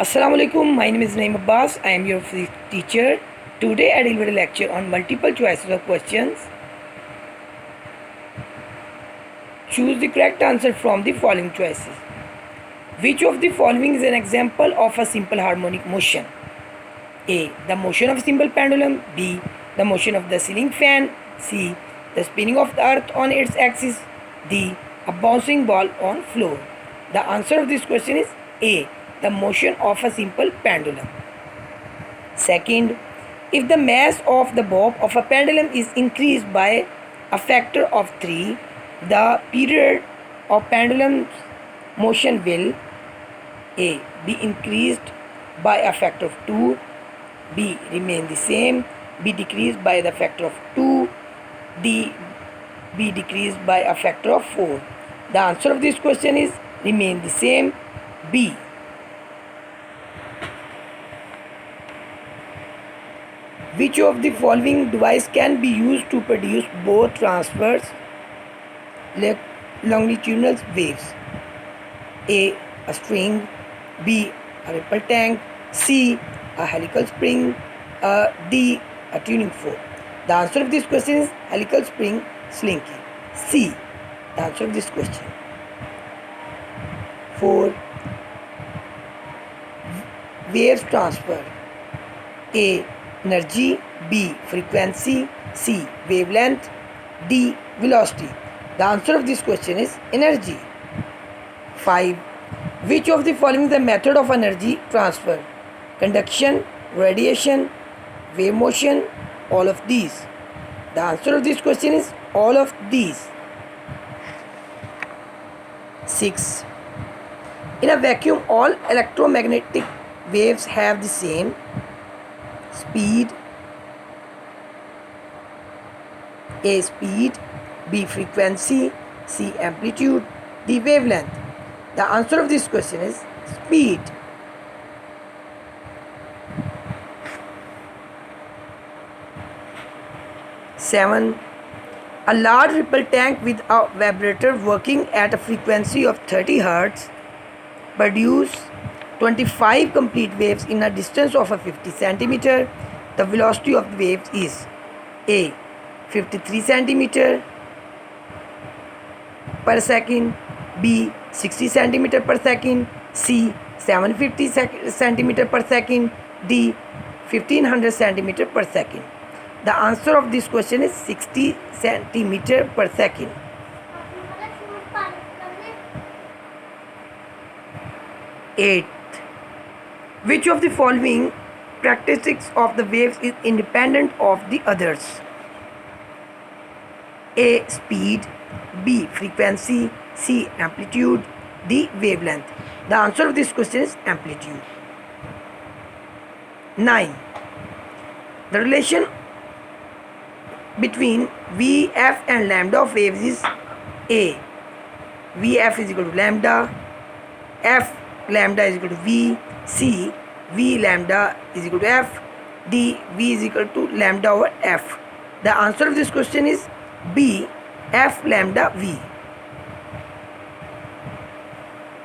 Assalamu alaikum. My name is Naeem Abbas. I am your physics teacher. Today I deliver a lecture on multiple choices of questions. Choose the correct answer from the following choices. Which of the following is an example of a simple harmonic motion? A. The motion of simple pendulum. B. The motion of the ceiling fan. C. The spinning of the earth on its axis. D. A bouncing ball on floor. The answer of this question is A. The motion of a simple pendulum. Second, if the mass of the bob of a pendulum is increased by a factor of 3, the period of pendulum's motion will A. Be increased by a factor of 2, B. Remain the same, B. Decreased by the factor of 2, D. Be decreased by a factor of 4. The answer of this question is remain the same, B. Which of the following device can be used to produce both transverse longitudinal waves? A. A string. B. A ripple tank. C. A helical spring. D. A tuning fork. The answer of this question is helical spring slinky. C. The answer of this question. 4. Waves transfer. A. Energy. B. Frequency. C. Wavelength. D. Velocity. The answer of this question is energy. 5. Which of the following is the method of energy transfer? Conduction, radiation, wave motion, all of these. The answer of this question is all of these. 6. In a vacuum, all electromagnetic waves have the same speed. A. Speed. B. Frequency. C. Amplitude. D. Wavelength. The answer of this question is speed. 7. A large ripple tank with a vibrator working at a frequency of 30 Hz produce 25 complete waves in a distance of 50 cm. The velocity of the waves is A. 53 cm per second. B. 60 cm per second. C. 750 cm per second. D. 1500 cm per second. The answer of this question is 60 cm per second. 8. Which of the following characteristics of the waves is independent of the others? A. Speed. B. Frequency. C. Amplitude. D. Wavelength. The answer of this question is amplitude. 9. The relation between Vf and lambda of waves is A. Vf is equal to lambda. F lambda is equal to V. C. V lambda is equal to F. D. V is equal to lambda over F. The answer of this question is B. F lambda V.